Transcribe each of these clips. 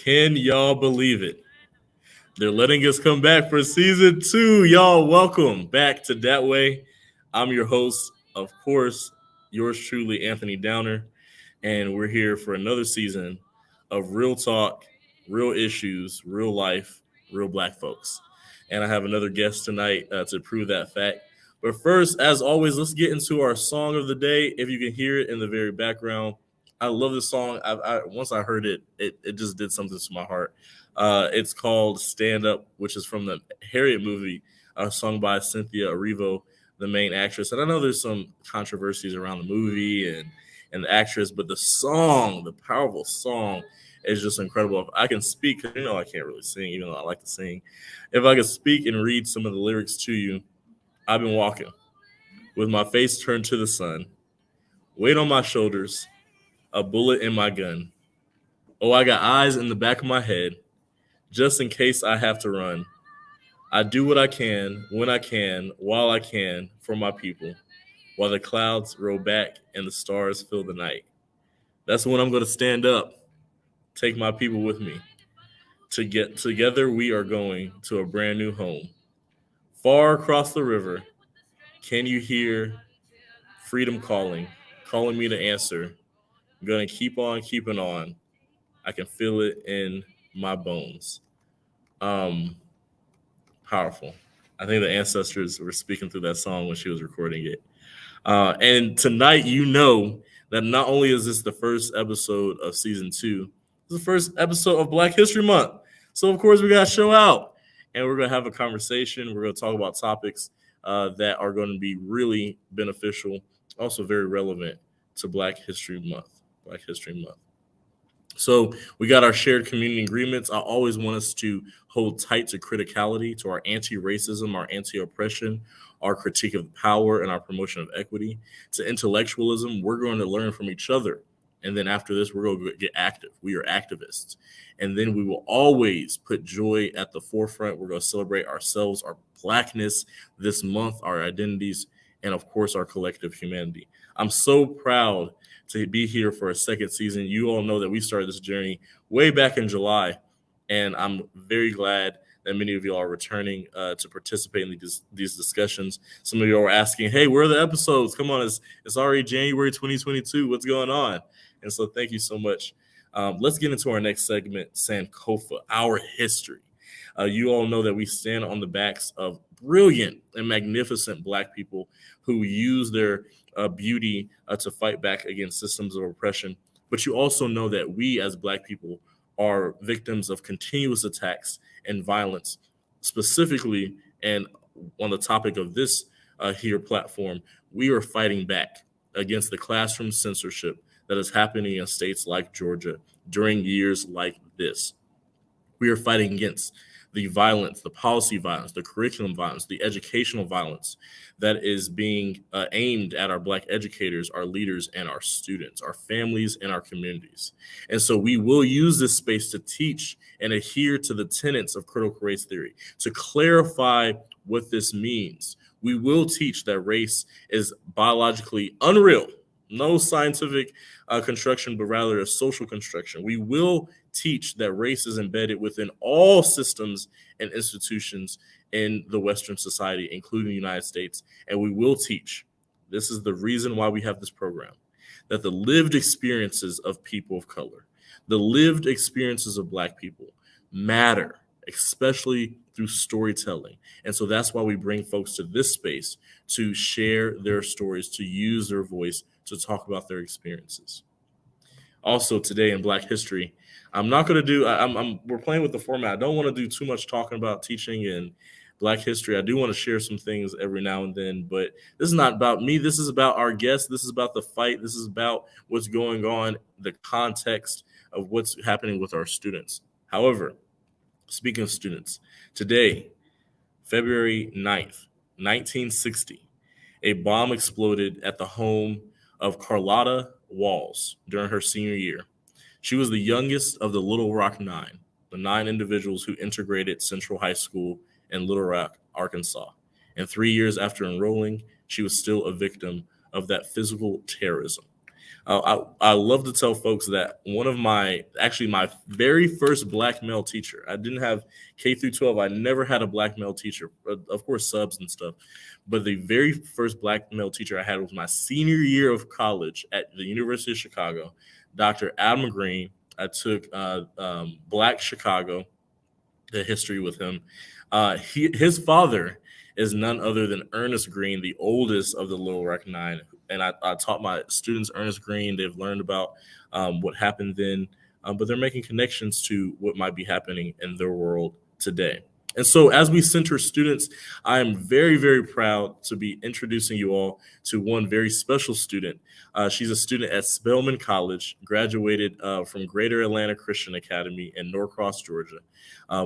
Can y'all believe it? They're letting us come back for season 2. Y'all, welcome back to That Way. I'm your host, of course, yours truly, Anthony Downer, and we're here for another season of real talk, real issues, real life, real black folks. And I have another guest tonight to prove that fact. But first, as always, let's get into our song of the day. If you can hear it in the very background, I love this song. Once I heard it, it just did something to my heart. It's called "Stand Up," which is from the Harriet movie, sung by Cynthia Erivo, the main actress. And I know there's some controversies around the movie and the actress, but the song, the powerful song, is just incredible. If I can speak, 'cause I can't really sing, even though I like to sing. If I could speak and read some of the lyrics to you, I've been walking with my face turned to the sun, weight on my shoulders, a bullet in my gun. Oh, I got eyes in the back of my head, just in case I have to run. I do what I can, when I can, while I can, for my people, while the clouds roll back and the stars fill the night. That's when I'm going to stand up, take my people with me. To get together, we are going to a brand new home. Far across the river, can you hear freedom calling, calling me to answer? I'm going to keep on keeping on. I can feel it in my bones. Um, Powerful. I think the ancestors were speaking through that song when she was recording it. And tonight, that not only is this the first episode of season 2, it's the first episode of Black History Month. So, of course, we got to show out and we're going to have a conversation. We're going to talk about topics that are going to be really beneficial, also very relevant to Black History Month. Black History Month. So we got our shared community agreements. I always want us to hold tight to criticality, to our anti-racism, our anti-oppression, our critique of power, and our promotion of equity. To intellectualism, we're going to learn from each other. And then after this, we're going to get active. We are activists. And then we will always put joy at the forefront. We're going to celebrate ourselves, our blackness this month, our identities, and of course, our collective humanity. I'm so proud to be here for a second season. You all know that we started this journey way back in July, and I'm very glad that many of you are returning to participate in these discussions. Some of you are asking, hey, where are the episodes? Come on, it's already January 2022. What's going on? And so thank you so much. Let's get into our next segment, Sankofa, our history. You all know that we stand on the backs of brilliant and magnificent Black people who use their beauty to fight back against systems of oppression. But you also know that we as Black people are victims of continuous attacks and violence. Specifically, and on the topic of this here platform, we are fighting back against the classroom censorship that is happening in states like Georgia during years like this. We are fighting against the violence, the policy violence, the curriculum violence, the educational violence that is being aimed at our Black educators, our leaders, and our students, our families, and our communities. And so we will use this space to teach and adhere to the tenets of critical race theory, to clarify what this means. We will teach that race is biologically unreal, no scientific construction, but rather a social construction. We will teach that race is embedded within all systems and institutions in the Western society, including the United States. And we will teach, this is the reason why we have this program, that the lived experiences of people of color, the lived experiences of Black people matter, especially through storytelling. And so that's why we bring folks to this space to share their stories, to use their voice, to talk about their experiences. Also today in Black history, I'm not going to do, we're playing with the format. I don't want to do too much talking about teaching and Black history. I do want to share some things every now and then, but this is not about me. This is about our guests. This is about the fight. This is about what's going on, the context of what's happening with our students. However, speaking of students, today, February 9th, 1960, a bomb exploded at the home of Carlotta Walls during her senior year. She was the youngest of the Little Rock Nine, the 9 individuals who integrated Central High School in Little Rock, Arkansas. And 3 years after enrolling, she was still a victim of that physical terrorism. I love to tell folks that my very first black male teacher. I didn't have K through 12. I never had a black male teacher. Of course, subs and stuff, but the very first black male teacher I had was my senior year of college at the University of Chicago, Dr. Adam Green. I took Black Chicago, the history with him. His father is none other than Ernest Green, the oldest of the Little Rock Nine. And I taught my students Ernest Green. They've learned about what happened then, but they're making connections to what might be happening in their world today. And so, as we center students, I am very, very proud to be introducing you all to one very special student. She's a student at Spelman College, graduated from Greater Atlanta Christian Academy in Norcross, Georgia,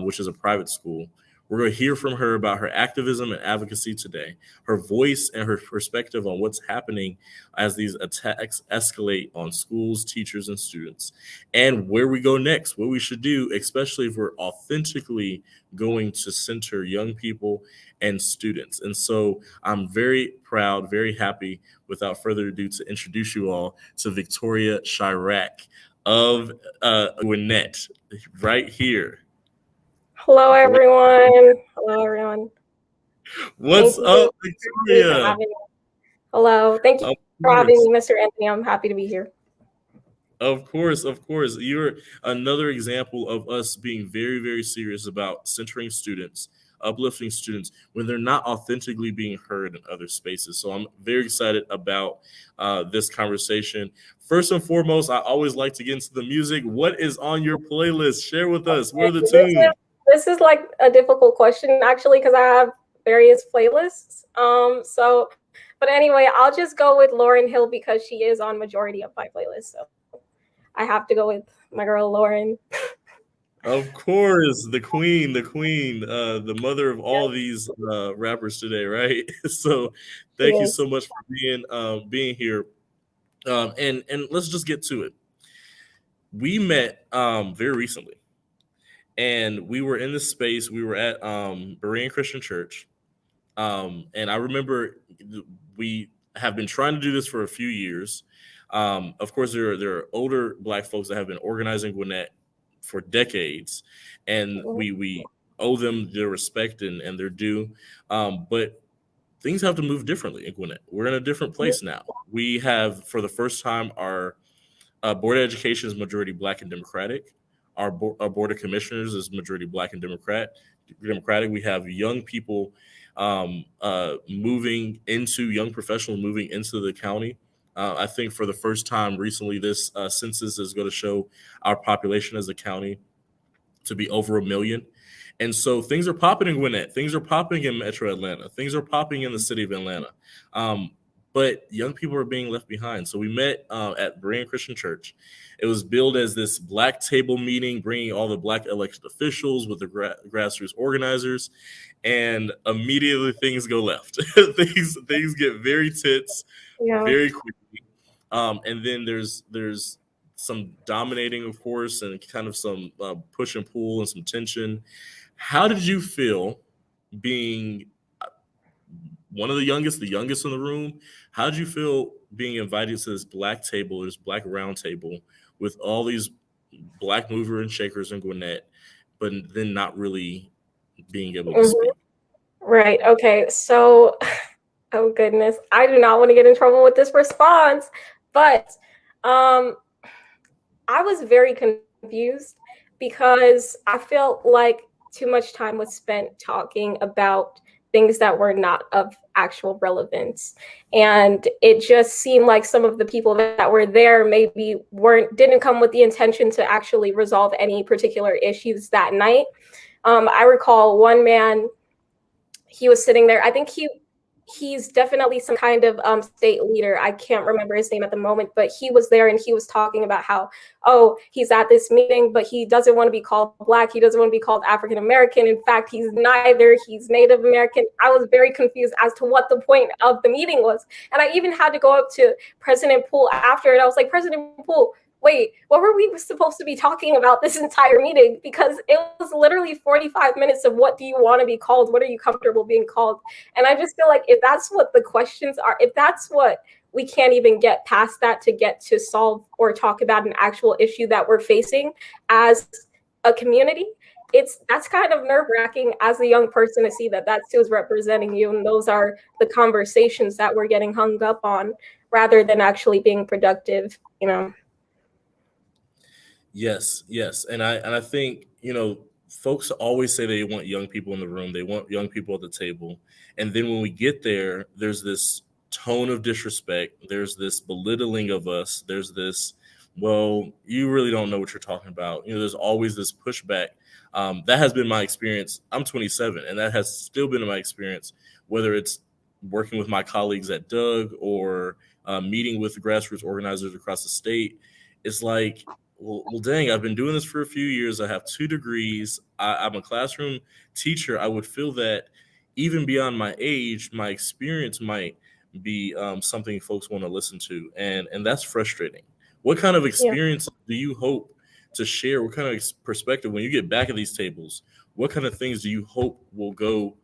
which is a private school. We're going to hear from her about her activism and advocacy today, her voice and her perspective on what's happening as these attacks escalate on schools, teachers, and students, and where we go next, what we should do, especially if we're authentically going to center young people and students. And so I'm very proud, very happy, without further ado, to introduce you all to Victoria Chirac of Gwinnett, right here. Hello, everyone. Hello, everyone. What's up, Thank you for Victoria? having me. Hello. Thank you Of for having course. me, Mr. Anthony. I'm happy to be here. Of course, of course. You're another example of us being very, very serious about centering students, uplifting students when they're not authentically being heard in other spaces. So I'm very excited about this conversation. First and foremost, I always like to get into the music. What is on your playlist? Share with us. Where are the This tunes? is like a difficult question, actually, because I have various playlists. But anyway, I'll just go with Lauryn Hill because she is on majority of my playlists. So I have to go with my girl Lauryn. Of course, the mother of all these rappers today, right? So, thank you Yes. so much for being here, and let's just get to it. We met very recently, and we were in this space. We were at Berean Christian Church, and I remember we have been trying to do this for a few years. Of course, there are older Black folks that have been organizing Gwinnett for decades, and we owe them their respect and their due. But things have to move differently in Gwinnett. We're in a different place now. We have, for the first time, our Board of Education is majority Black and Democratic. Our Board of Commissioners is majority Black and Democratic. We have young people young professionals moving into the county. I think for the first time recently, this census is going to show our population as a county to be over 1 million. And so things are popping in Gwinnett. Things are popping in Metro Atlanta. Things are popping in the city of Atlanta. But young people are being left behind. So we met at Berean Christian Church. It was billed as this Black table meeting, bringing all the Black elected officials with the grassroots organizers, and immediately things go left. things get very tense Yeah. very quickly, and then there's some dominating, of course, and kind of some push and pull and some tension. How did you feel being one of the youngest in the room? How did you feel being invited to this Black table, this Black round table, with all these Black movers and shakers in Gwinnett, but then not really being able to Mhm. speak? Right. Okay. So, oh goodness, I do not want to get in trouble with this response, but um, I was very confused because I felt like too much time was spent talking about things that were not of actual relevance. And it just seemed like some of the people that were there maybe didn't come with the intention to actually resolve any particular issues that night. I recall one man, he was sitting there. I think he's definitely some kind of state leader. I can't remember his name at the moment, but he was there and he was talking about how, oh, he's at this meeting, but he doesn't want to be called Black. He doesn't want to be called African American. In fact, he's neither. He's Native American. I was very confused as to what the point of the meeting was. And I even had to go up to President Poole after it. I was like, President Poole, wait, what were we supposed to be talking about this entire meeting? Because it was literally 45 minutes of what do you want to be called? What are you comfortable being called? And I just feel like if that's what the questions are, if that's what we can't even get past that to get to solve or talk about an actual issue that we're facing as a community, that's kind of nerve-wracking as a young person to see that that's who's representing you, and those are the conversations that we're getting hung up on rather than actually being productive, you know. Yes, yes, and I think folks always say they want young people in the room, they want young people at the table, and then when we get there, there's this tone of disrespect, there's this belittling of us, there's this, well, you really don't know what you're talking about. There's always this pushback. That has been my experience. I'm 27, and that has still been my experience, whether it's working with my colleagues at Doug or meeting with grassroots organizers across the state. It's like, well, dang, I've been doing this for a few years. I have 2 degrees. I'm a classroom teacher. I would feel that even beyond my age, my experience might be something folks want to listen to, and that's frustrating. What kind of Yeah. experience do you hope to share? What kind of perspective when you get back at these tables? What kind of things do you hope will go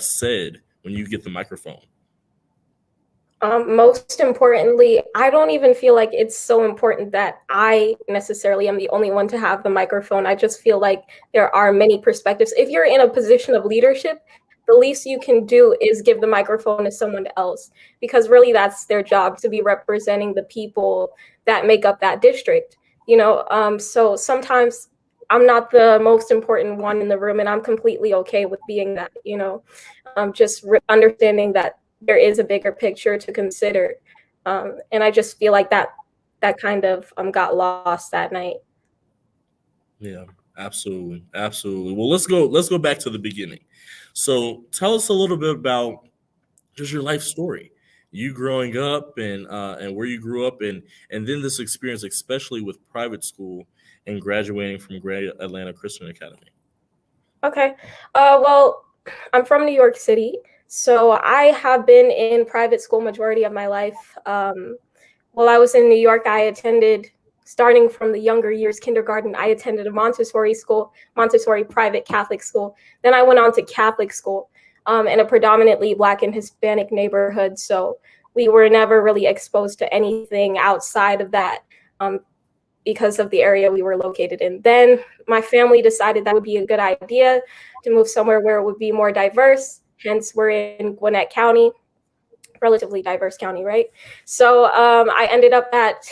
said when you get the microphone? Most importantly, I don't even feel like it's so important that I necessarily am the only one to have the microphone. I just feel like there are many perspectives. If you're in a position of leadership, the least you can do is give the microphone to someone else, because really that's their job, to be representing the people that make up that district. So sometimes I'm not the most important one in the room, and I'm completely okay with being that. Just understanding that there is a bigger picture to consider. And I just feel like that kind of got lost that night. Yeah, absolutely, absolutely. Well, let's go back to the beginning. So, tell us a little bit about just your life story, you growing up and where you grew up, and then this experience, especially with private school and graduating from Great Atlanta Christian Academy. Okay. Well, I'm from New York City, so I have been in private school majority of my life. While I was in New York, I attended, starting from the younger years, kindergarten, I attended a Montessori school, Montessori private Catholic school. Then I went on to Catholic school in a predominantly Black and Hispanic neighborhood. So we were never really exposed to anything outside of that, because of the area we were located in. Then my family decided that would be a good idea to move somewhere where it would be more diverse. Hence, we're in Gwinnett County, relatively diverse county, right? So I ended up at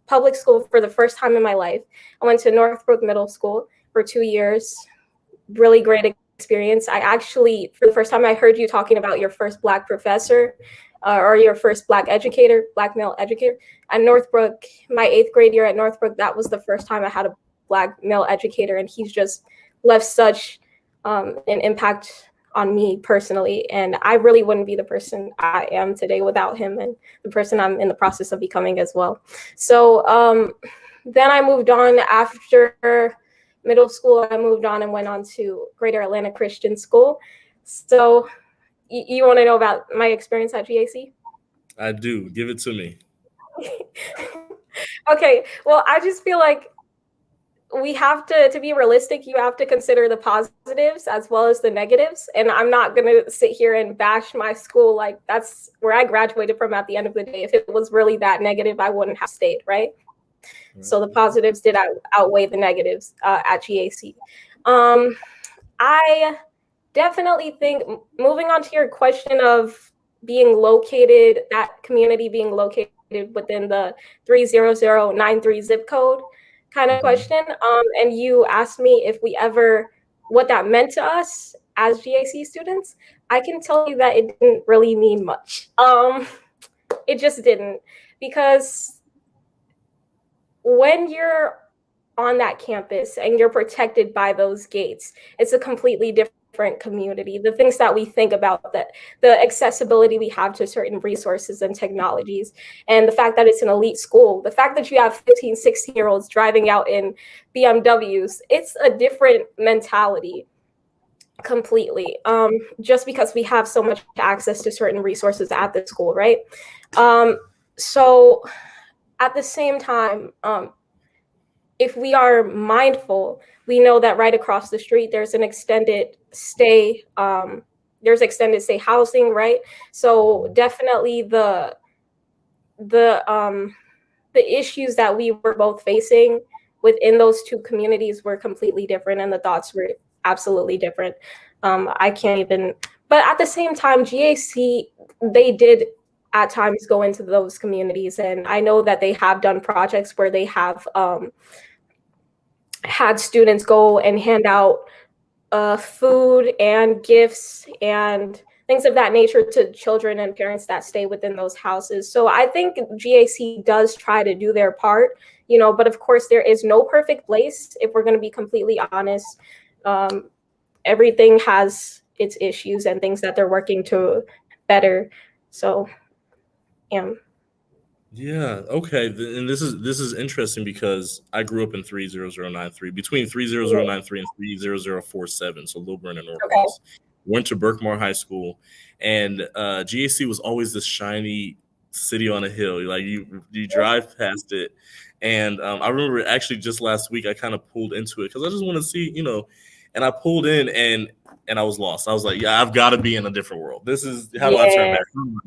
public school for the first time in my life. I went to Northbrook Middle School for 2 years. Really great experience. I actually, for the first time, I heard you talking about your first Black professor or your first Black educator, Black male educator. At Northbrook, my 8th grade year at Northbrook, that was the first time I had a Black male educator, and he's just left such an impact on me personally. And I really wouldn't be the person I am today without him, and the person I'm in the process of becoming as well. So then I moved on after middle school. I moved on and went on to Greater Atlanta Christian School. So you want to know about my experience at GAC? I do. Give it to me. Okay, well, I just feel like we have to be realistic. You have to consider the positives as well as the negatives, and I'm not going to sit here and bash my school. Like, that's where I graduated from at the end of the day. If it was really that negative, I wouldn't have stayed, right? So the positives did outweigh the negatives at GAC. I definitely think, moving on to your question of being located, that community being located within the 30093 zip code kind of Mhm. question. And you asked me if we ever, what that meant to us as GAC students. I can tell you that it didn't really mean much. It just didn't, because when you're on that campus and you're protected by those gates, it's a completely different community. The things that we think about, that the accessibility we have to certain resources and technologies, and the fact that it's an elite school, the fact that you have 15, 16-year-olds driving out in BMWs, it's a different mentality completely. Just because we have so much access to certain resources at the school, right? So at the same time, if we are mindful, we know that right across the street there's an extended stay. There's extended stay housing, right? So definitely the the issues that we were both facing within those two communities were completely different, and the thoughts were absolutely different. I can't even. But at the same time, GAC, they did at times go into those communities, and I know that they have done projects where they have had students go and hand out food and gifts and things of that nature to children and parents that stay within those houses. So I think GAC does try to do their part, but of course there is no perfect place. If we're going to be completely honest, everything has its issues and things that they're working to better. So, yeah. Yeah. Okay. And this is interesting because I grew up in 30093, between 30093 and 30047. So Lilburn and Okay. Norcross. Went to Berkmar High School, and GAC was always this shiny city on a hill. Like you drive past it, and I remember actually just last week I kind of pulled into it because I just want to see, and I pulled in and I was lost. I was like, yeah, I've got to be in a different world. This is how do I turn Yeah. back?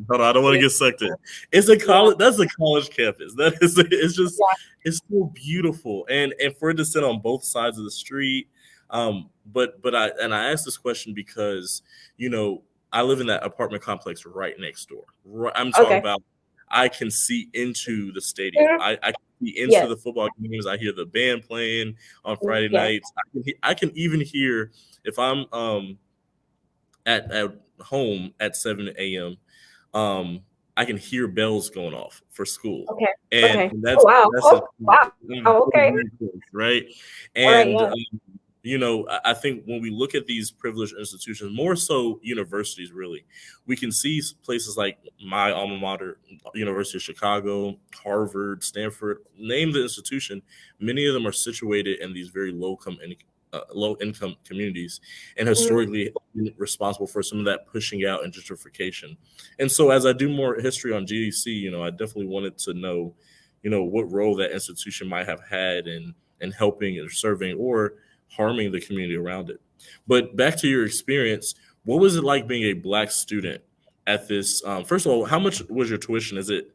Hold on, I don't want to get sucked in. It's a Yeah. college. That's a college campus. That is. It's just. Yeah. It's so beautiful, and for it to sit on both sides of the street. But I asked this question because I live in that apartment complex right next door. Right, I'm talking Okay. about. I can see into the stadium. Mhm. I can see into Yes. the football games. I hear the band playing on Friday Yes. nights. I can even hear if I'm at home at 7 a.m. Um, I can hear bells going off for school, Okay. and Okay. Oh that's wow. that's a Oh wow. Okay. very close, right? All right. And Yeah. I think when we look at these privileged institutions, more so universities, really, we can see places like my alma mater, University of Chicago, Harvard, Stanford, name the institution. Many of them are situated in these very low income communities, and Mhm. historically been responsible for some of that pushing out and gentrification. And so, as I do more history on GEC, I definitely wanted to know, what role that institution might have had in helping or serving or harming the community around it. But back to your experience, what was it like being a Black student at this? First of all, how much was your tuition? Is it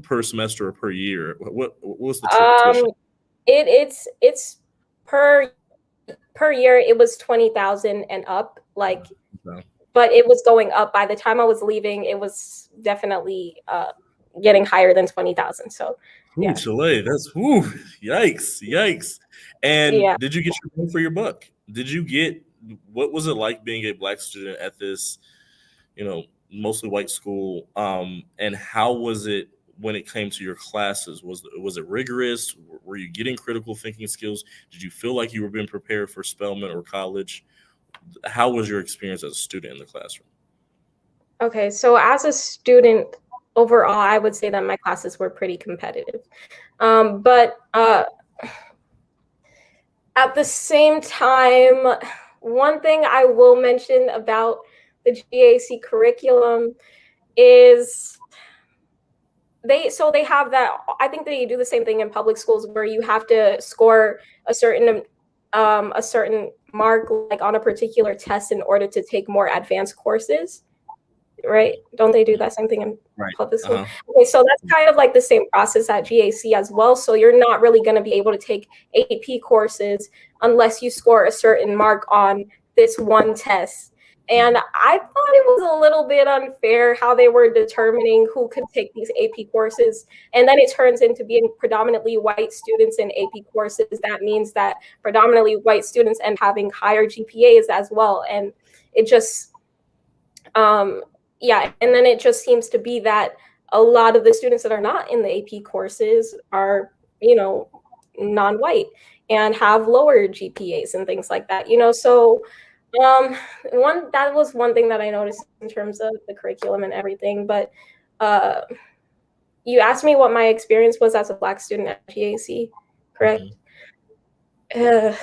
per semester or per year? What was the Um, tuition? it's per year. It was 20,000 and up. Like, Okay. but it was going up. By the time I was leaving, it was definitely getting higher than 20,000. So, Ooh, yeah. Chile, yikes, yikes. And Yeah. did you get your bang for your buck? What was it like being a Black student at this, mostly white school? And how was it when it came to your classes? Was it rigorous? Were you getting critical thinking skills? Did you feel like you were being prepared for Spelman or college? How was your experience as a student in the classroom? Okay. So as a student overall, I would say that my classes were pretty competitive. But at the same time, one thing I will mention about the GAC curriculum is they have that. I think they do the same thing in public schools where you have to score a certain mark like on a particular test in order to take more advanced courses, right? Don't they do that same thing in Right. public Uh schools? huh. Okay, so that's kind of like the same process at GAC as well. So you're not really going to be able to take AP courses unless you score a certain mark on this one test. And I thought it was a little bit unfair how they were determining who could take these AP courses. And then it turns into being predominantly white students in AP courses. That means that predominantly white students end having higher GPAs as well. And it just um, yeah, and then it just seems to be that a lot of the students that are not in the AP courses are, non-white and have lower GPAs and things like that. So um, that was one thing that I noticed in terms of the curriculum and everything. But uh, you asked me what my experience was as a Black student at GAC, correct? Hmm. Uh,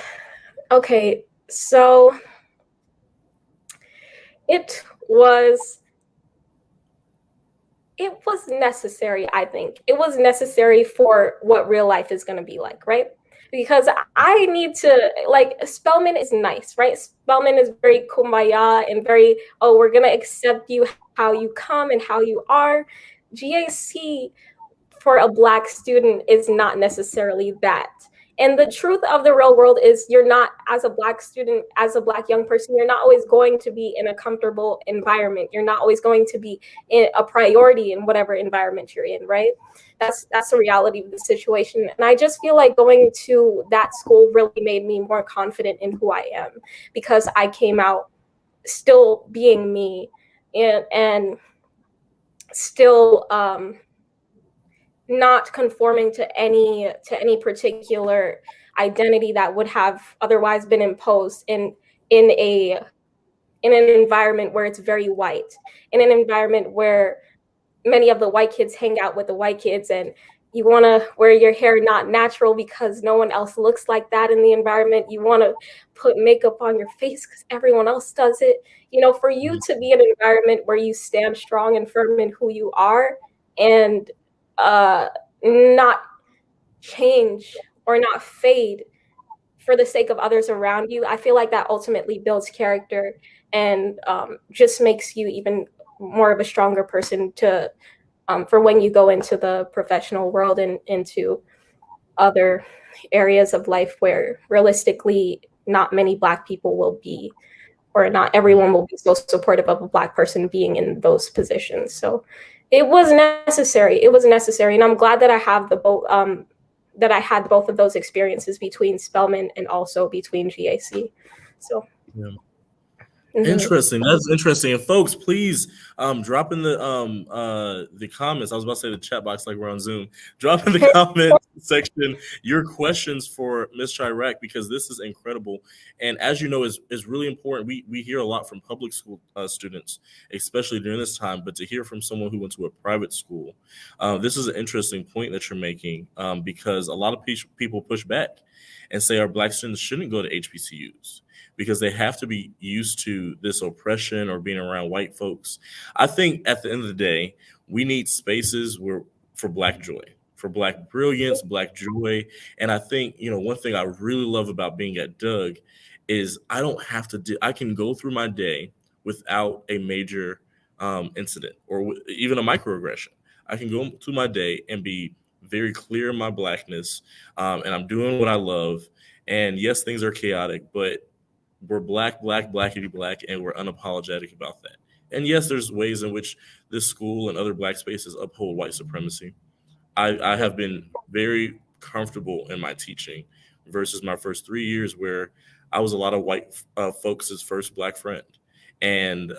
okay, so it was it was necessary. I think it was necessary for what real life is going to be like, right? Because I need to, like, Spelman is nice, right? Spelman is very kumbaya and very, oh, we're going to accept you how you come and how you are. GAC for a Black student is not necessarily that. And the truth of the real world is, you're not, as a Black student, as a Black young person, you're not always going to be in a comfortable environment. You're not always going to be in a priority in whatever environment you're in, right? That's the reality of the situation. And I just feel like going to that school really made me more confident in who I am, because I came out still being me, and still not conforming to any particular identity that would have otherwise been imposed in a in an environment where it's very white, in an environment where many of the white kids hang out with the white kids, and you want to wear your hair not natural because no one else looks like that in the environment. You want to put makeup on your face because everyone else does it. For you to be in an environment where you stand strong and firm in who you are, and uh, not change or not fade for the sake of others around you, I feel like that ultimately builds character, and just makes you even more of a stronger person to for when you go into the professional world and into other areas of life where realistically not many Black people will be, or not everyone will be so supportive of a Black person being in those positions. So it was necessary. It was necessary, and I'm glad that I have the both. That I had both of those experiences between Spelman and also between GAC. So. Yeah. Mhm. Interesting. That's interesting. And folks, please drop in the comments. I was about to say the chat box like we're on Zoom. Drop in the comment section your questions for Miss Chirac, because this is incredible. And as you know, is really important. We hear a lot from public school students, especially during this time, but to hear from someone who went to a private school, this is an interesting point that you're making, because a lot of people push back and say our Black students shouldn't go to HBCUs because they have to be used to this oppression or being around white folks. I think at the end of the day, we need spaces where for Black joy, for Black brilliance, Black joy. And I think, one thing I really love about being at Doug is I don't have to I can go through my day without a major incident or even a microaggression. I can go through my day and be very clear in my Blackness, and I'm doing what I love. And yes, things are chaotic, but we're blackity black, and we're unapologetic about that. And yes, there's ways in which this school and other Black spaces uphold white supremacy. I have been very comfortable in my teaching versus my first 3 years, where I was a lot of white folks' first Black friend, and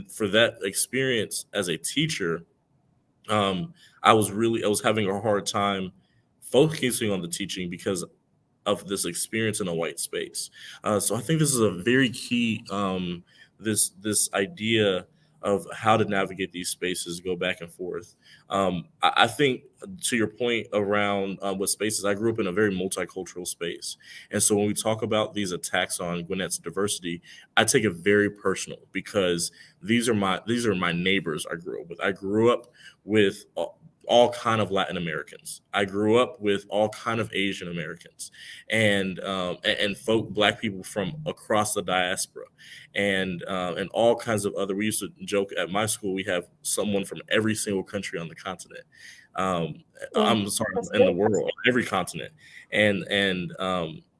for that experience as a teacher, I was having a hard time focusing on the teaching because of this experience in a white space. So I think this is a very key, this idea of how to navigate these spaces, go back and forth. I think to your point around what spaces, I grew up in a very multicultural space, and so when we talk about these attacks on Gwinnett's diversity, I take it very personal because these are my neighbors I grew up with. I grew up with all kind of Latin Americans. I grew up with all kind of Asian Americans, and folk Black people from across the diaspora, and all kinds of other. We used to joke at my school we have someone from every single country on the continent. Um, Yeah, I'm sorry, that's in the good. world, every continent, and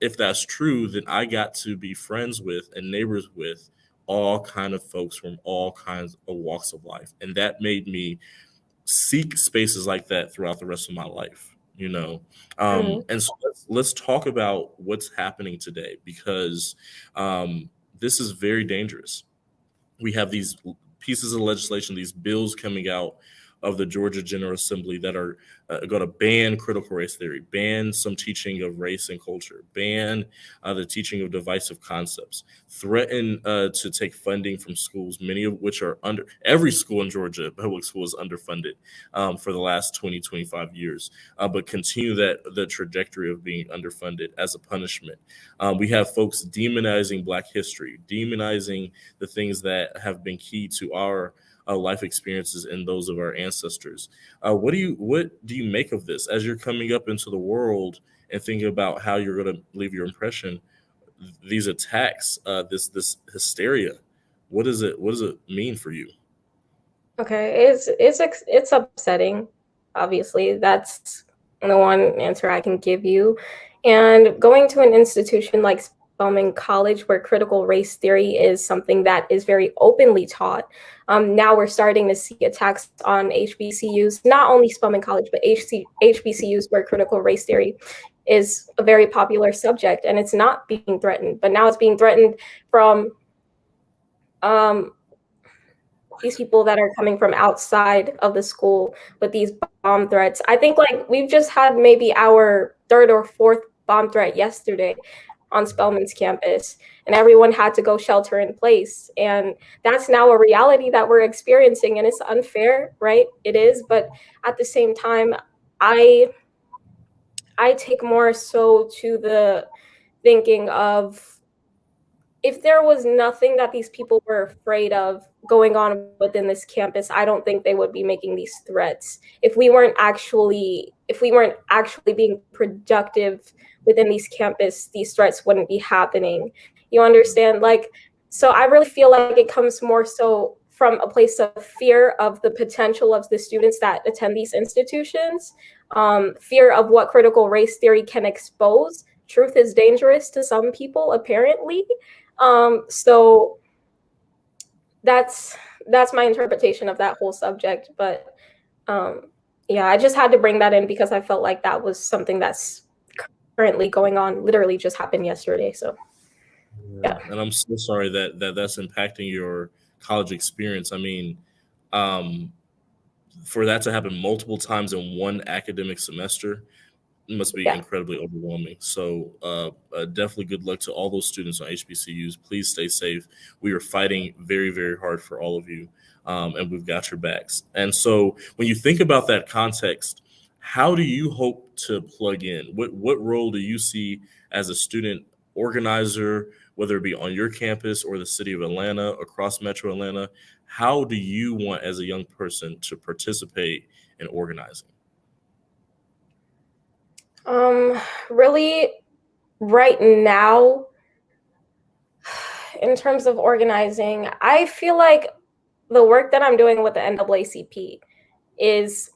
if that's true, then I got to be friends with and neighbors with all kind of folks from all kinds of walks of life, and that made me seek spaces like that throughout the rest of my life. Mhm. And so let's talk about what's happening today, because this is very dangerous. We have these pieces of legislation, these bills coming out of the Georgia General Assembly that are going to ban critical race theory, ban some teaching of race and culture, ban the teaching of divisive concepts, threaten to take funding from schools, many of which are under, every school in Georgia, public school, is underfunded for the last 20, 25 years, but continue the trajectory of being underfunded as a punishment. We have folks demonizing Black history, demonizing the things that have been key to our life experiences and those of our ancestors. What do you make of this as you're coming up into the world and thinking about how you're going to leave your impression? These attacks, this hysteria. What does it mean for you? Okay, it's upsetting. Obviously, that's the one answer I can give you. And going to an institution like Spelman College, where critical race theory is something that is very openly taught, now we're starting to see attacks on HBCUs, not only Spelman College, but HBCUs where critical race theory is a very popular subject, and it's not being threatened, but now it's being threatened from um, these people that are coming from outside of the school with these bomb threats. I think like we've just had maybe our third or fourth bomb threat yesterday on Spelman's campus, and everyone had to go shelter in place. And that's now a reality that we're experiencing, and it's unfair, right? It is, but at the same time, I I take more so to the thinking of if there was nothing that these people were afraid of going on within this campus, I don't think they would be making these threats. If we weren't actually being productive within these campus, these threats wouldn't be happening. You understand? Like, so I really feel like it comes more so from a place of fear of the potential of the students that attend these institutions, fear of what critical race theory can expose. Truth is dangerous to some people, apparently. So that's my interpretation of that whole subject. But um, yeah, I just had to bring that in because I felt like that was something that's currently going on. Literally just happened yesterday. So Yeah. yeah, And I'm so sorry that's impacting your college experience. I mean, um, for that to happen multiple times in one academic semester must be yeah. incredibly overwhelming. So, definitely good luck to all those students on HBCUs. Please stay safe. We are fighting very, very hard for all of you, and we've got your backs. And so, when you think about that context, how do you hope to plug in? What role do you see as a student organizer, whether it be on your campus or the city of Atlanta, across Metro Atlanta? How do you want, as a young person, to participate in organizing? Really, right now, in terms of organizing, I feel like the work that I'm doing with the NAACP is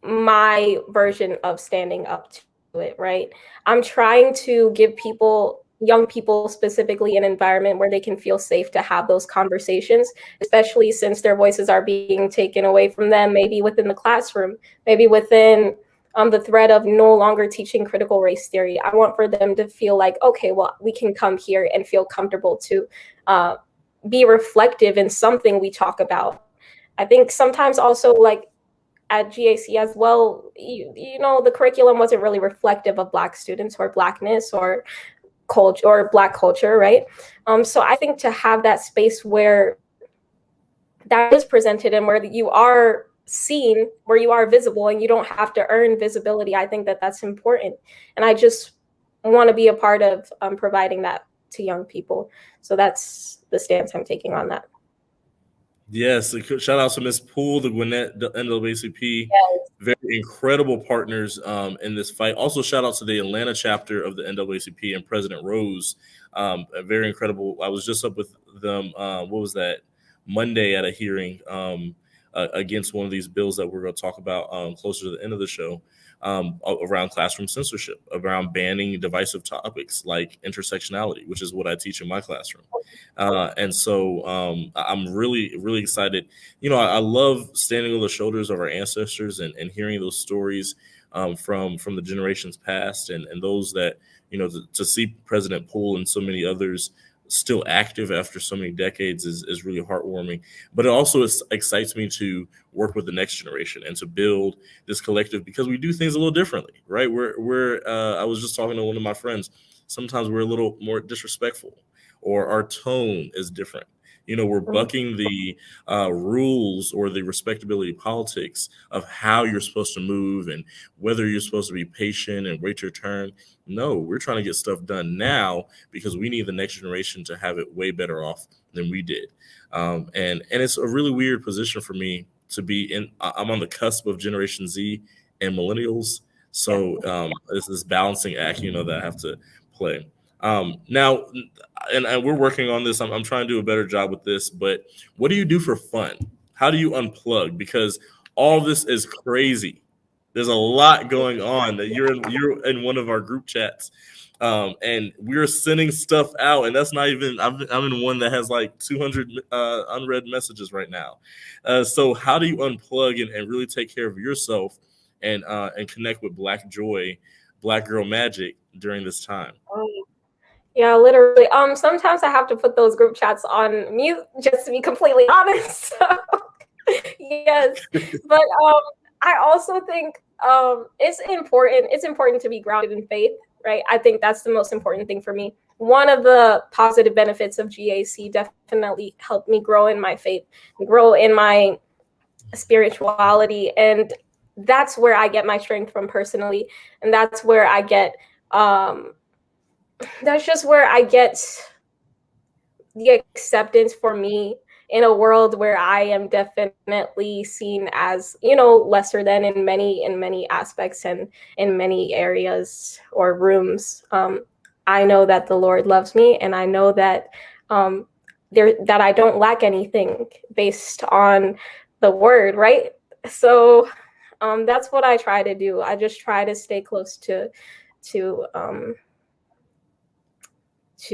my version of standing up to it, right? I'm trying to give people, young people specifically, an environment where they can feel safe to have those conversations, especially since their voices are being taken away from them, maybe within the classroom, maybe within the threat of no longer teaching critical race theory. I want for them to feel like, okay, well, we can come here and feel comfortable to uh, be reflective in something we talk about. I think sometimes also like at GAC as well, the curriculum wasn't really reflective of Black students or Blackness or culture or Black culture, right? So I think to have that space where that is presented and where you are seen, where you are visible and you don't have to earn visibility, I think that that's important. And I just want to be a part of providing that to young people. So that's the stance I'm taking on that. Yes, shout out to Miss Poole, the Gwinnett, the NAACP, Yes. very incredible partners in this fight. Also, shout out to the Atlanta chapter of the NAACP and President Rose, very incredible. I was just up with them. What was that? Monday at a hearing against one of these bills that we're going to talk about closer to the end of the show, around classroom censorship, around banning divisive topics like intersectionality, which is what I teach in my classroom. And so I'm really, really excited. I love standing on the shoulders of our ancestors and hearing those stories from the generations past and those that, to see President Poole and so many others still active after so many decades is really heartwarming. But it also excites me to work with the next generation and to build this collective because we do things a little differently, right? I was just talking to one of my friends. Sometimes we're a little more disrespectful or our tone is different. We're bucking the rules or the respectability politics of how you're supposed to move and whether you're supposed to be patient and wait your turn. No, we're trying to get stuff done now because we need the next generation to have it way better off than we did. And it's a really weird position for me to be in. I'm on the cusp of Generation Z and millennials, Yeah. so it's this balancing act, that I have to play. Now, and we're working on this. I'm trying to do a better job with this. But what do you do for fun? How do you unplug? Because all this is crazy. There's a lot going on. That you're in one of our group chats, and we're sending stuff out, and that's not even. I'm in one that has like 200 unread messages right now. So how do you unplug and really take care of yourself and connect with Black joy, Black girl magic during this time? Um, yeah, literally. Sometimes I have to put those group chats on mute, just to be completely honest. Yes, but I also think it's important. It's important to be grounded in faith, right? I think that's the most important thing for me. One of the positive benefits of GAC definitely helped me grow in my faith, grow in my spirituality, and that's where I get my strength from personally, and um, that's just where I get the acceptance for me in a world where I am definitely seen as, lesser than in many aspects and in many areas or rooms. I know that the Lord loves me, and I know that um, that I don't lack anything based on the word, right? So that's what I try to do. I just try to stay close to to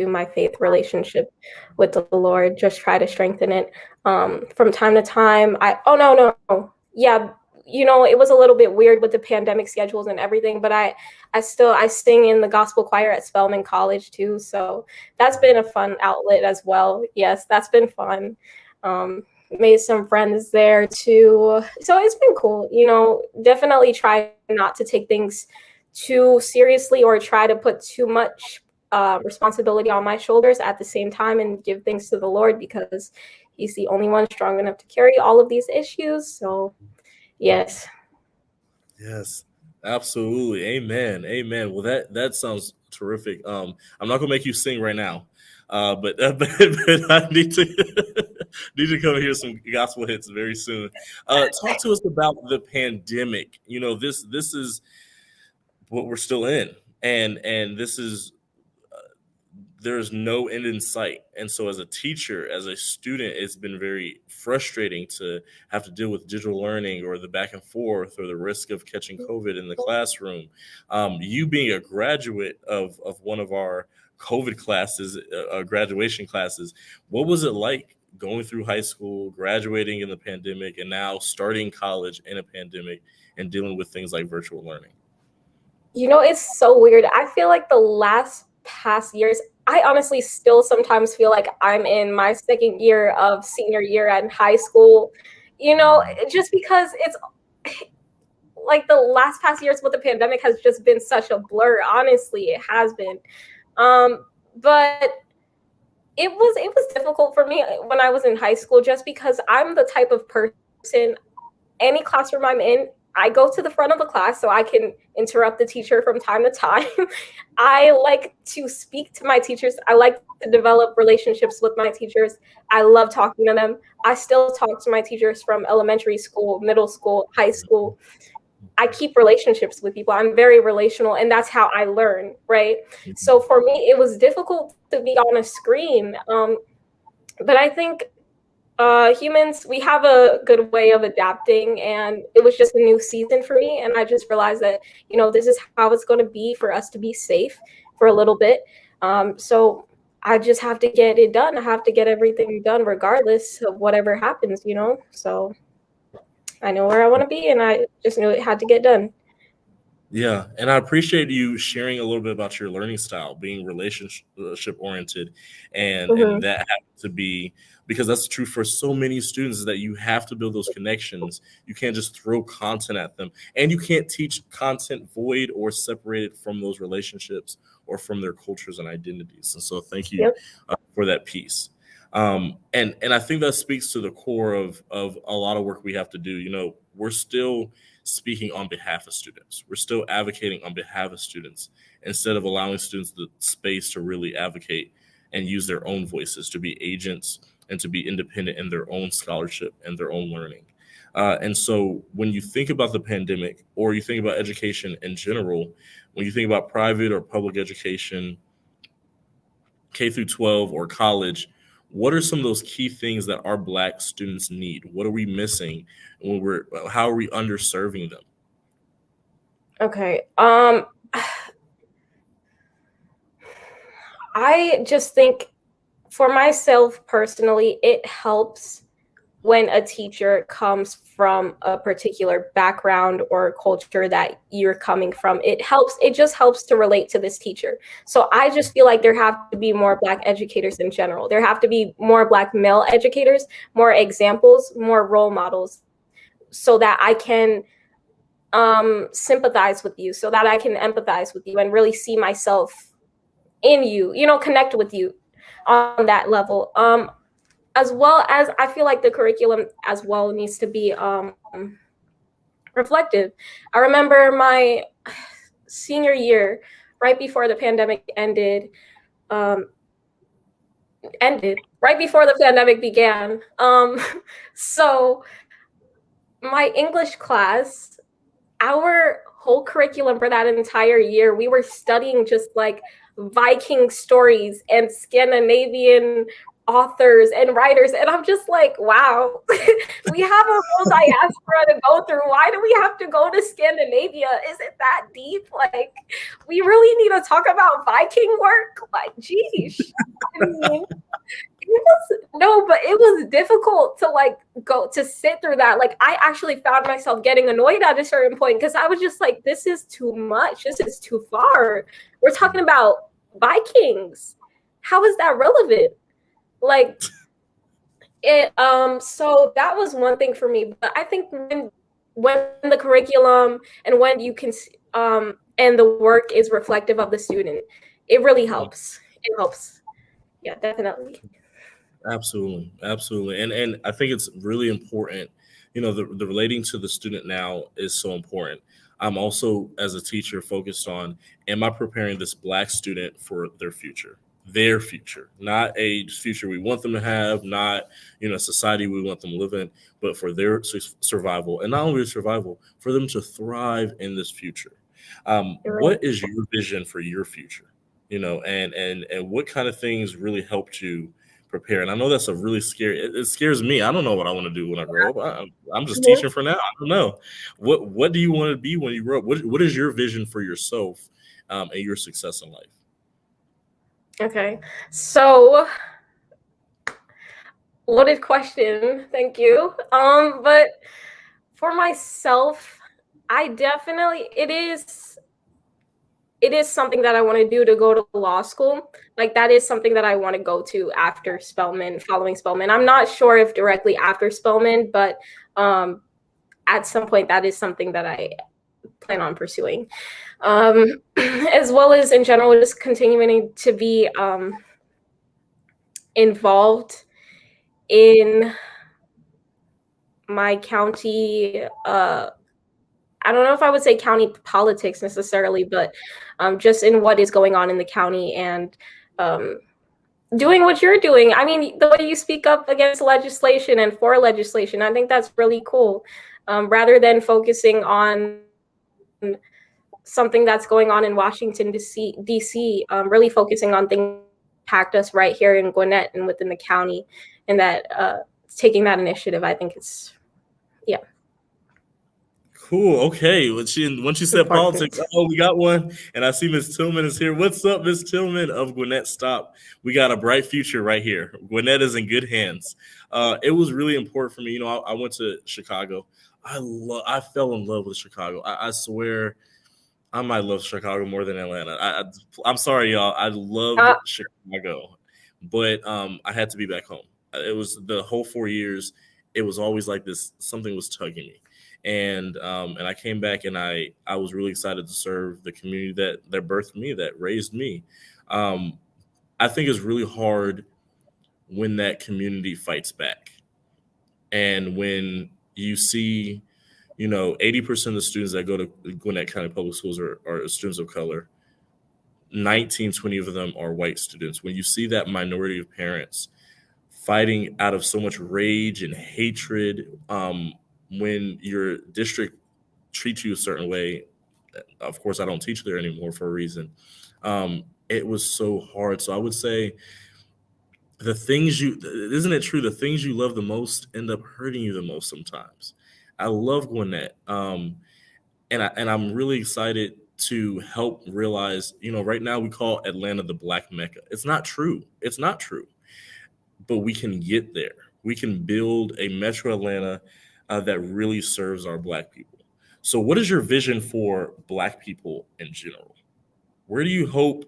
my faith relationship with the Lord, just try to strengthen it. From time to time, oh no, yeah, it was a little bit weird with the pandemic schedules and everything, but I sing in the gospel choir at Spelman College too, so that's been a fun outlet as well. Yes, that's been fun. Made some friends there too, so it's been cool. Definitely try not to take things too seriously or try to put too much responsibility on my shoulders at the same time, and give things to the Lord, because He's the only one strong enough to carry all of these issues. So, yes. Yes, absolutely. Amen. Amen. Well, that sounds terrific. I'm not gonna make you sing right now, but I need to need to come hear some gospel hits very soon. Talk to us about the pandemic. This is what we're still in, and this is there's no end in sight. And so, as a teacher, as a student, it's been very frustrating to have to deal with digital learning or the back and forth or the risk of catching COVID in the classroom. You being a graduate of one of our COVID classes, graduation classes, what was it like going through high school, graduating in the pandemic, and now starting college in a pandemic and dealing with things like virtual learning? It's so weird. I feel like the last past years, I honestly still sometimes feel like I'm in my second year of senior year in high school, just because it's like the last past years with the pandemic has just been such a blur. Honestly, it has been. But it was difficult for me when I was in high school, just because I'm the type of person, any classroom I'm in, I go to the front of the class so I can interrupt the teacher from time to time. I like to speak to my teachers. I like to develop relationships with my teachers. I love talking to them. I still talk to my teachers from elementary school, middle school, high school. I keep relationships with people. I'm very relational, and that's how I learn, right? So for me, it was difficult to be on a screen. But I think humans, we have a good way of adapting, and it was just a new season for me. And I just realized that, this is how it's going to be for us to be safe for a little bit. So I just have to get it done. I have to get everything done regardless of whatever happens. So I know where I want to be, and I just knew it had to get done. Yeah, and I appreciate you sharing a little bit about your learning style, being relationship oriented, and Hmm. that happens to be because that's true for so many students is that you have to build those connections. You can't just throw content at them, and you can't teach content void or separated from those relationships or from their cultures and identities. And so, thank you Yep. for that piece. And I think that speaks to the core of a lot of work we have to do. We're still speaking on behalf of students. We're still advocating on behalf of students instead of allowing students the space to really advocate and use their own voices to be agents and to be independent in their own scholarship and their own learning. And so when you think about the pandemic or you think about education in general, when you think about private or public education, K through 12 or college, what are some of those key things that our Black students need? What are we missing when how are we underserving them? Okay. I just think for myself personally, it helps when a teacher comes from a particular background or culture that you're coming from. It just helps to relate to this teacher. So I just feel like there have to be more Black educators in general. There have to be more Black male educators, more examples, more role models, so that I can sympathize with you, so that I can empathize with you and really see myself in you, connect with you on that level. As well as I feel like the curriculum as well needs to be reflective. I remember my senior year, right before the pandemic um, right before the pandemic began. So my English class, our whole curriculum for that entire year, we were studying just like Viking stories and Scandinavian authors and writers. And I'm just like, wow, we have a whole diaspora to go through. Why do we have to go to Scandinavia? Is it that deep? Like, we really need to talk about Viking work? Like, geez. I mean, but it was difficult to like go to sit through that. Like I actually found myself getting annoyed at a certain point because I was just like, this is too much. This is too far. We're talking about Vikings. How is that relevant? Like it so that was one thing for me. But I think when the curriculum and when you can and the work is reflective of the student, it really helps. It helps. Yeah, definitely. Absolutely, absolutely, and I think it's really important. The relating to the student now is so important. I'm also, as a teacher, focused on: am I preparing this Black student for their future, not a future we want them to have, not society we want them to live in, but for their survival, and not only their survival, for them to thrive in this future. You're right. What is your vision for your future? And what kind of things really helped you prepare? And I know that's a really scary. It scares me. I don't know what I want to do when I grow up. I'm just Mhm. teaching for now. I don't know. What do you want to be when you grow up? What is your vision for yourself and your success in life? Okay. So, loaded question. Thank you. But for myself, I definitely it is something that I want to do to go to law school. Like that is something that I want to go to after Spelman, following Spelman. I'm not sure if directly after Spelman, but at some point that is something that I plan on pursuing. As well as in general, just continuing to be involved in my county. I don't know if I would say county politics necessarily, but just in what is going on in the county and um, doing what you're doing. I mean, the way you speak up against legislation and for legislation, I think that's really cool. Rather than focusing on something that's going on in Washington, D.C., really focusing on things that impact us right here in Gwinnett and within the county, and that taking that initiative, I think it's, yeah, Cool. Okay. Once you said politics, important. oh, we got one. And I see Miss Tillman is here. What's up, Miss Tillman of Gwinnett Stop? We got a bright future right here. Gwinnett is in good hands. It was really important for me. I went to Chicago. I fell in love with Chicago. I swear I might love Chicago more than Atlanta. I'm sorry, y'all. I loved Uh, Chicago, but I had to be back home. It was the whole 4 years. It was always like this. Something was tugging me, and I came back, and I was really excited to serve the community that birthed me, that raised me. Um, I think it's really hard when that community fights back, and when you see 80% of the students that go to Gwinnett County Public Schools are students of color. 19, 20 of them are white students. When you see that minority of parents fighting out of so much rage and hatred, when your district treats you a certain way. Of course, I don't teach there anymore for a reason. It was so hard. So I would say the things you, isn't it true? The things you love the most end up hurting you the most sometimes. I love Gwinnett. And I'm really excited to help realize, right now we call Atlanta the Black Mecca. It's not true. It's not true. But we can get there. We can build a Metro Atlanta that really serves our Black people. So, what is your vision for Black people in general? Where do you hope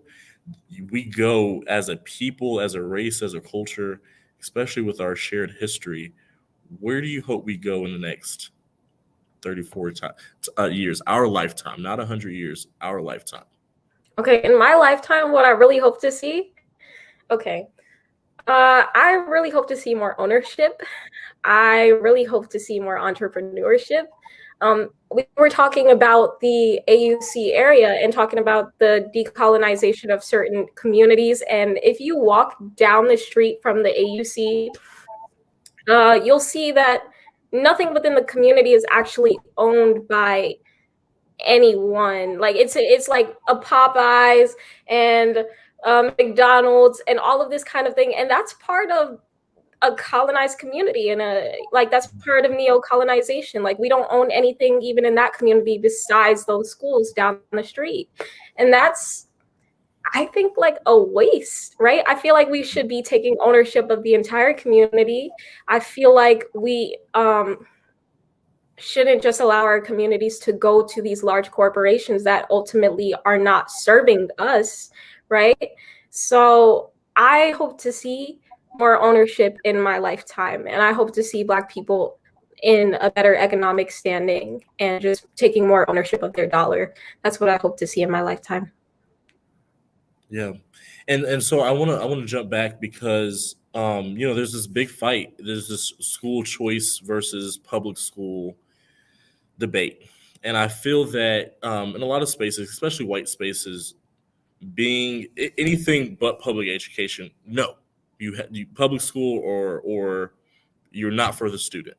we go as a people, as a race, as a culture, especially with our shared history? Where do you hope we go in the next 34 years, our lifetime, not 100 years, our lifetime? Okay, in my lifetime, what I really hope to see, okay, I really hope to see more ownership. I really hope to see more entrepreneurship. We were talking about the AUC area and talking about the decolonization of certain communities. And if you walk down the street from the AUC, you'll see that nothing within the community is actually owned by anyone. Like it's like a Popeyes and McDonald's and all of this kind of thing, and that's part of a colonized community, and that's part of neo-colonization. Like we don't own anything even in that community besides those schools down the street, and that's, I think, like a waste, right? I feel like we should be taking ownership of the entire community. I feel like we shouldn't just allow our communities to go to these large corporations that ultimately are not serving us, right? So I hope to see more ownership in my lifetime, and I hope to see Black people in a better economic standing and just taking more ownership of their dollar. That's what I hope to see in my lifetime. Yeah, and so I want to jump back because there's this big fight. There's this school choice versus public school debate, and I feel that in a lot of spaces, especially white spaces, being anything but public education, no, you public school or you're not for the student.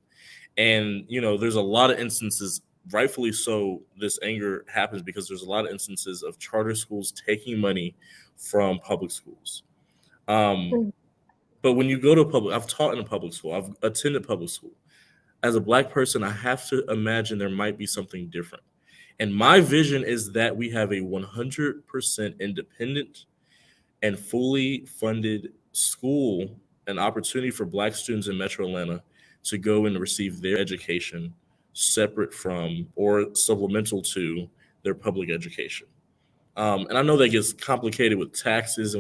And there's a lot of instances, rightfully so, this anger happens because there's a lot of instances of charter schools taking money from public schools. um, Mm. but when you go to I've taught in a public school, I've attended public school. As a Black person, I have to imagine there might be something different. And my vision is that we have a 100% independent and fully funded school, an opportunity for Black students in Metro Atlanta to go and receive their education separate from or supplemental to their public education. And I know that gets complicated with taxes,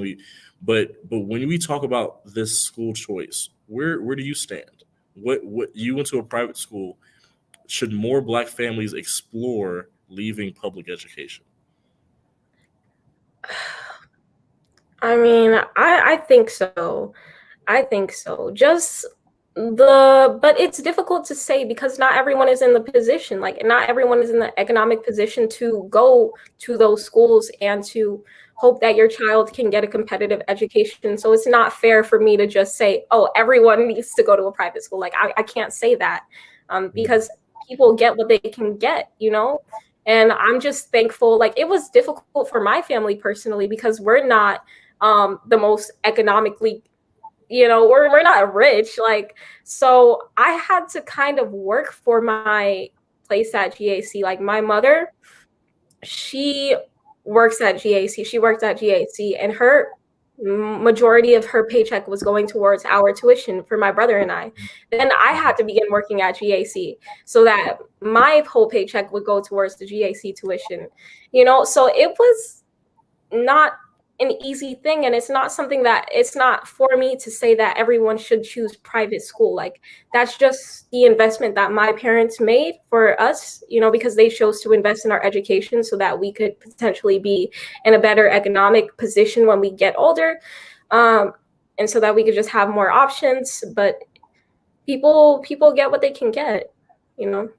but when we talk about this school choice, where do you stand? What you went to a private school? Should more Black families explore leaving public education? I mean, I think so. I think so. Just but it's difficult to say because not everyone is in the position. Like, not everyone is in the economic position to go to those schools and to hope that your child can get a competitive education. So it's not fair for me to just say, oh, everyone needs to go to a private school. Like, I can't say that because people get what they can get, you know? And I'm just thankful. Like, it was difficult for my family personally because we're not the most economically, we're not rich, like, so I had to kind of work for my place at GAC. Like, my mother, she she worked at GAC, and her majority of her paycheck was going towards our tuition for my brother and I. Then I had to begin working at GAC so that my whole paycheck would go towards the GAC tuition, so it was not an easy thing, and it's not something that, it's not for me to say that everyone should choose private school. Like, that's just the investment that my parents made for us, because they chose to invest in our education so that we could potentially be in a better economic position when we get older, and so that we could just have more options. But people get what they can get, you know.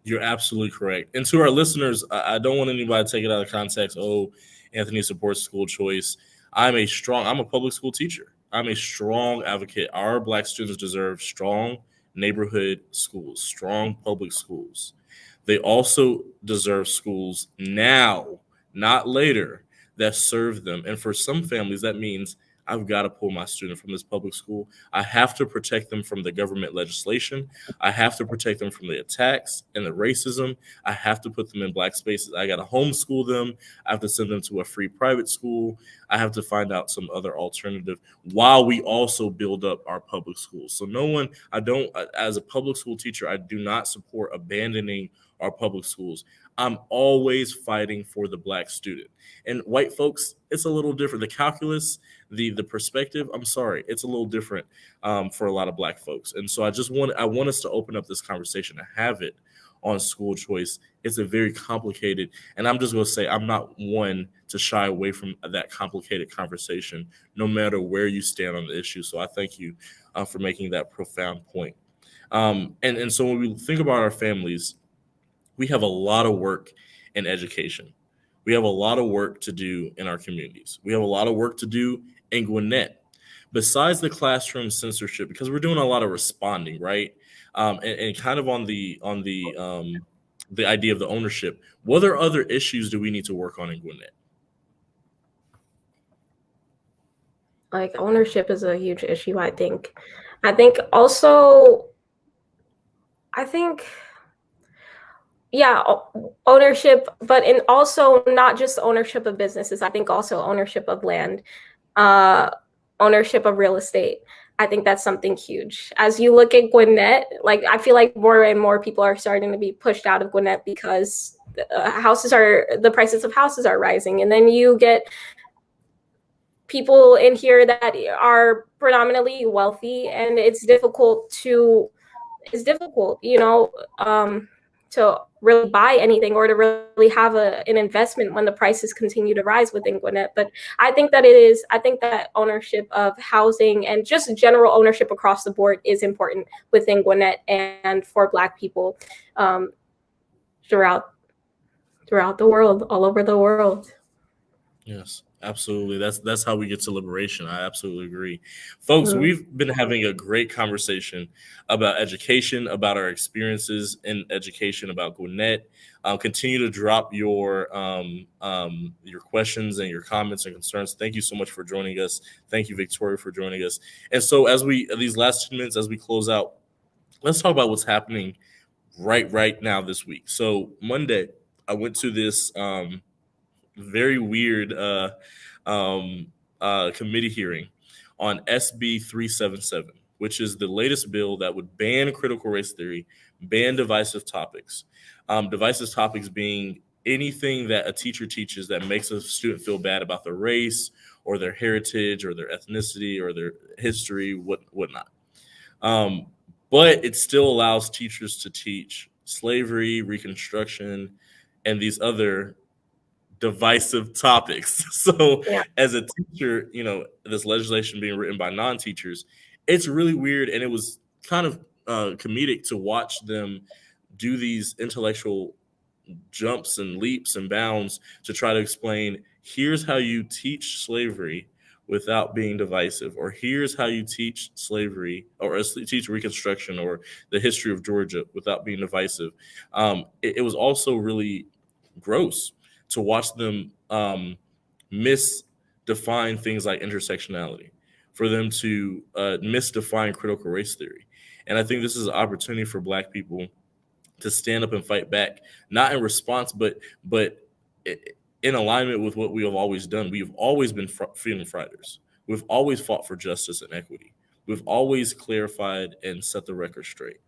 You're absolutely correct. And to our listeners, I don't want anybody to take it out of context. Oh, Anthony supports school choice. I'm a public school teacher. I'm a strong advocate. Our black students deserve strong neighborhood schools, strong public schools. They also deserve schools now, not later, that serve them. And for some families, that means I've got to pull my student from this public school. I have to protect them from the government legislation. I have to protect them from the attacks and the racism. I have to put them in black spaces. I got to homeschool them. I have to send them to a free private school. I have to find out some other alternative while we also build up our public schools. So, no one, I don't, as a public school teacher, I do not support abandoning our public schools. I'm always fighting for the black student. And white folks, it's a little different. The calculus, the perspective, I'm sorry, it's a little different for a lot of black folks. And so I want us to open up this conversation and have it on school choice. It's a very complicated, and I'm just going to say I'm not one to shy away from that complicated conversation, no matter where you stand on the issue. So I thank you for making that profound point. And so when we think about our families, we have a lot of work in education. We have a lot of work to do in our communities. We have a lot of work to do in Gwinnett. Besides the classroom censorship, because we're doing a lot of responding, right? And kind of the idea of the ownership. What other issues do we need to work on in Gwinnett? Like ownership is a huge issue, I think. I think also, I think, yeah, ownership, but in also not just ownership of businesses. I think also ownership of land, uh, ownership of real estate. I think that's something huge. As you look at Gwinnett, like I feel like more and more people are starting to be pushed out of Gwinnett because the prices of houses are rising, and then you get people in here that are predominantly wealthy, and it's difficult, to really buy anything or to really have an investment when the prices continue to rise within Gwinnett. But I think that ownership of housing and just general ownership across the board is important within Gwinnett and for Black people um, throughout the world, all over the world. Yes, absolutely. That's how we get to liberation. I absolutely agree. Folks, Mm. we've been having a great conversation about education, about our experiences in education, about Gwinnett. Continue to drop your questions and your comments and concerns. Thank you so much for joining us. Thank you, Victoria, for joining us. And so, as we these last 2 minutes, as we close out, let's talk about what's happening right now this week. So Monday, I went to this very weird um, committee hearing on SB 377, which is the latest bill that would ban critical race theory, ban divisive topics. Divisive topics being anything that a teacher teaches that makes a student feel bad about their race or their heritage or their ethnicity or their history, whatnot. Um, but it still allows teachers to teach slavery, Reconstruction, and these other divisive topics. So, Yeah. as a teacher, this legislation being written by non-teachers, it's really weird, and it was kind of comedic to watch them do these intellectual jumps and leaps and bounds to try to explain here's how you teach slavery without being divisive, or here's how you teach slavery or teach Reconstruction or the history of Georgia without being divisive. It was also really gross to watch them misdefine things like intersectionality, for them to misdefine critical race theory. And I think this is an opportunity for Black people to stand up and fight back, not in response, but in alignment with what we have always done. We have always been freedom fighters. We've always fought for justice and equity. We've always clarified and set the record straight.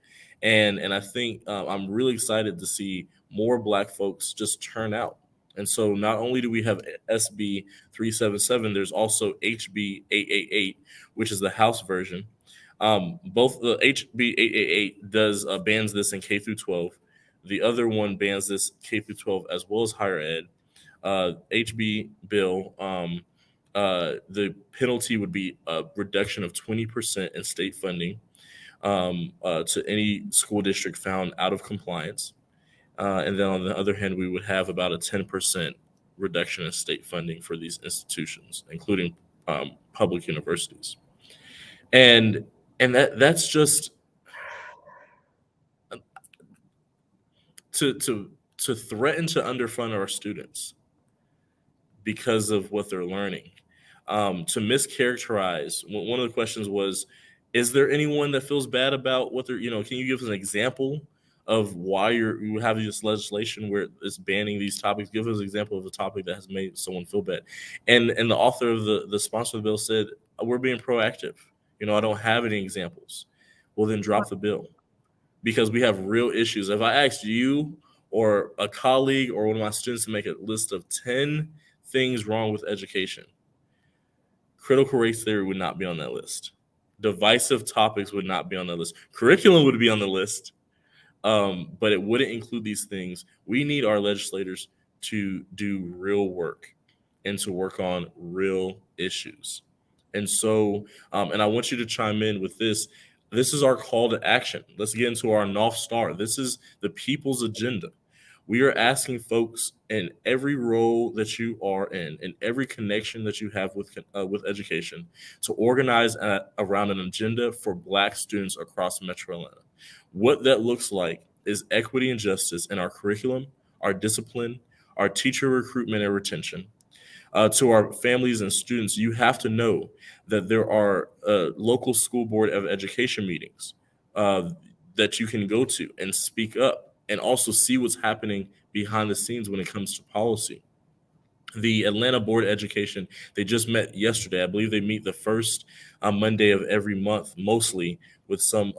And I think I'm really excited to see more Black folks just turn out. And so not only do we have SB 377, there's also HB 888, which is the House version. Both the HB 888 does bans this in K through 12. The other one bans this K through 12 as well as higher ed. HB bill, the penalty would be a reduction of 20% in state funding to any school district found out of compliance. And then on the other hand, we would have about a 10% reduction in state funding for these institutions, including public universities. and that's just to threaten to underfund our students because of what they're learning. To mischaracterize, one of the questions was, is there anyone that feels bad about what they're, can you give us an example of why you have this legislation where it's banning these topics? Give us an example of a topic that has made someone feel bad. And the author of the sponsor of the bill said, we're being proactive. I don't have any examples. Well, then drop the bill because we have real issues. If I asked you or a colleague or one of my students to make a list of 10 things wrong with education, critical race theory would not be on that list. Divisive topics would not be on that list. Curriculum would be on the list, but it wouldn't include these things. We need our legislators to do real work and to work on real issues. And I want you to chime in with this. This is our call to action. Let's get into our North Star. This is the people's agenda. We are asking folks in every role that you are in every connection that you have with education, to organize around an agenda for Black students across Metro Atlanta. What that looks like is equity and justice in our curriculum, our discipline, our teacher recruitment and retention. To our families and students, you have to know that there are local school board of education meetings uh, that you can go to and speak up and also see what's happening behind the scenes when it comes to policy. The Atlanta Board of Education, they just met yesterday. I believe they meet the first Monday of every month, mostly with some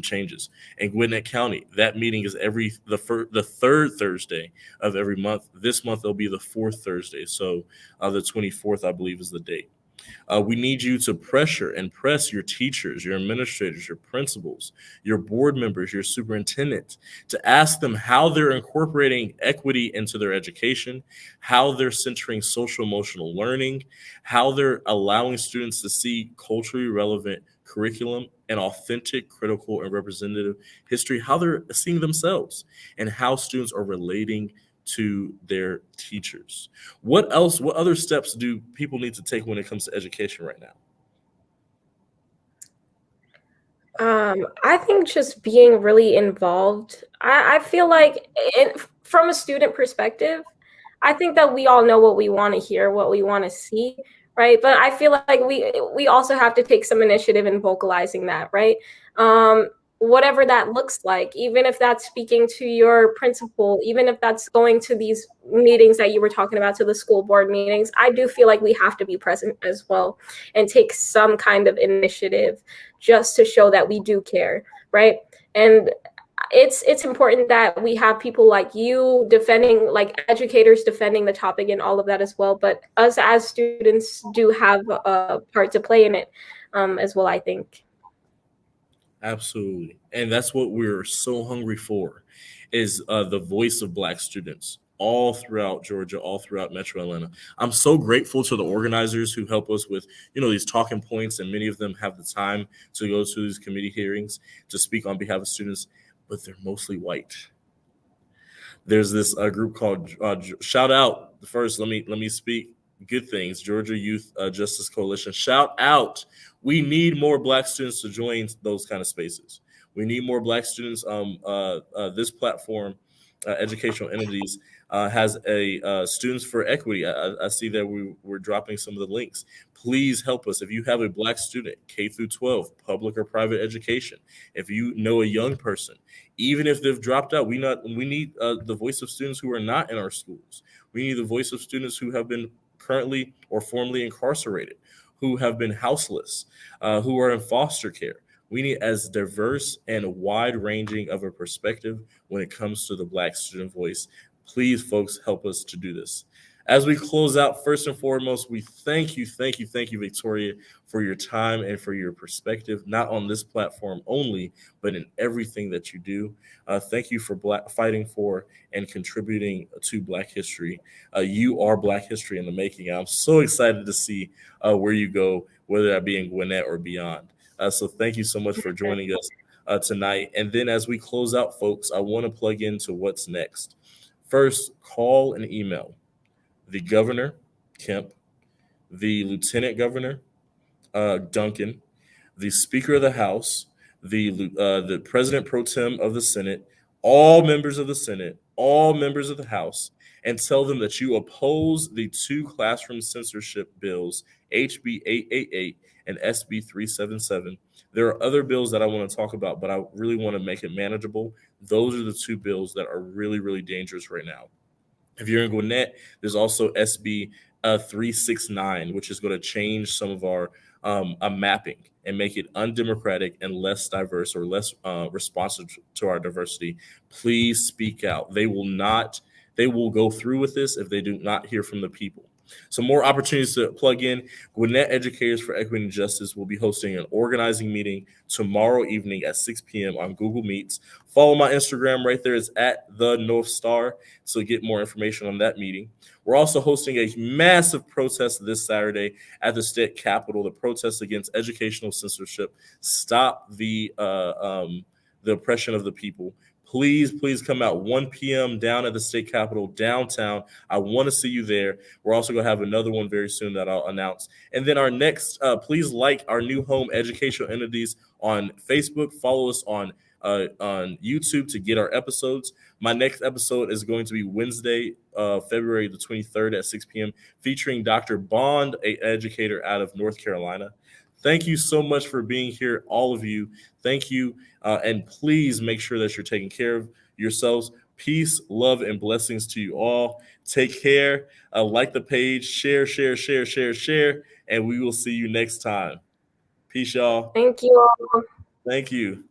changes. In Gwinnett County, that meeting is the third Thursday of every month. This month it'll be the fourth Thursday, so the 24th, I believe, is the date. We need you to pressure and press your teachers, your administrators, your principals, your board members, your superintendent, to ask them how they're incorporating equity into their education, how they're centering social emotional learning, how they're allowing students to see culturally relevant curriculum and authentic, critical, and representative history, how they're seeing themselves, and how students are relating to their teachers. What else? What other steps do people need to take when it comes to education right now? I think just being really involved. I feel like from a student perspective, I think that we all know what we want to hear, what we want to see, right? But I feel like we also have to take some initiative in vocalizing that, right? Whatever that looks like, even if that's speaking to your principal, even if that's going to these meetings that you were talking about, to the school board meetings, I do feel like we have to be present as well and take some kind of initiative just to show that we do care, right? And it's important that we have people like you defending, like educators defending the topic and all of that as well. But us as students do have a part to play in it as well, I think. Absolutely, and that's what we're so hungry for, is the voice of Black students all throughout Georgia, all throughout Metro Atlanta. I'm so grateful to the organizers who help us with these talking points, and many of them have the time to go to these committee hearings to speak on behalf of students, but they're mostly white. There's this group called shout out first. Let me speak good things. Georgia Youth Justice Coalition. Shout out. We need more Black students to join those kind of spaces. We need more Black students. This platform, educational entities, has a Students for Equity. I see that we're dropping some of the links. Please help us. If you have a Black student, K through 12, public or private education, if you know a young person, even if they've dropped out, we need the voice of students who are not in our schools. We need the voice of students who have been currently or formerly incarcerated, who have been houseless, who are in foster care. We need as diverse and wide ranging of a perspective when it comes to the Black student voice. Please, folks, help us to do this. As we close out, first and foremost, we thank you, Victoria, for your time and for your perspective, not on this platform only, but in everything that you do. Thank you for fighting for and contributing to Black history. You are Black history in the making. I'm so excited to see where you go, whether that be in Gwinnett or beyond. So thank you so much for joining us tonight. And then as we close out, folks, I want to plug into what's next. First, call and email the governor, Kemp, the lieutenant governor, Duncan, the Speaker of the House, the President pro tem of the Senate, all members of the Senate, all members of the House, and tell them that you oppose the two classroom censorship bills, HB 888 and SB 377. There are other bills that I want to talk about, but I really want to make it manageable. Those are the two bills that are really, really dangerous right now. If you're in Gwinnett, there's also SB 369, which is going to change some of our mapping and make it undemocratic and less diverse or less responsive to our diversity. Please speak out. They will not. They will go through with this if they do not hear from the people. So more opportunities to plug in. Gwinnett Educators for Equity and Justice will be hosting an organizing meeting tomorrow evening at 6 p.m. on Google Meets. Follow my Instagram right there. It's at the North Star. So get more information on that meeting. We're also hosting a massive protest this Saturday at the state capitol. The protest against educational censorship. Stop the oppression of the people. Please, please come out 1 p.m. down at the state capitol downtown. I want to see you there. We're also going to have another one very soon that I'll announce. And then our next, please like our new home educational entities on Facebook. Follow us on YouTube to get our episodes. My next episode is going to be Wednesday, February the 23rd at 6 p.m., featuring Dr. Bond, a educator out of North Carolina. Thank you so much for being here, all of you. Thank you. And please make sure that you're taking care of yourselves. Peace, love, and blessings to you all. Take care. Like the page, share, share, share, share, share. And we will see you next time. Peace, y'all. Thank you all. Thank you.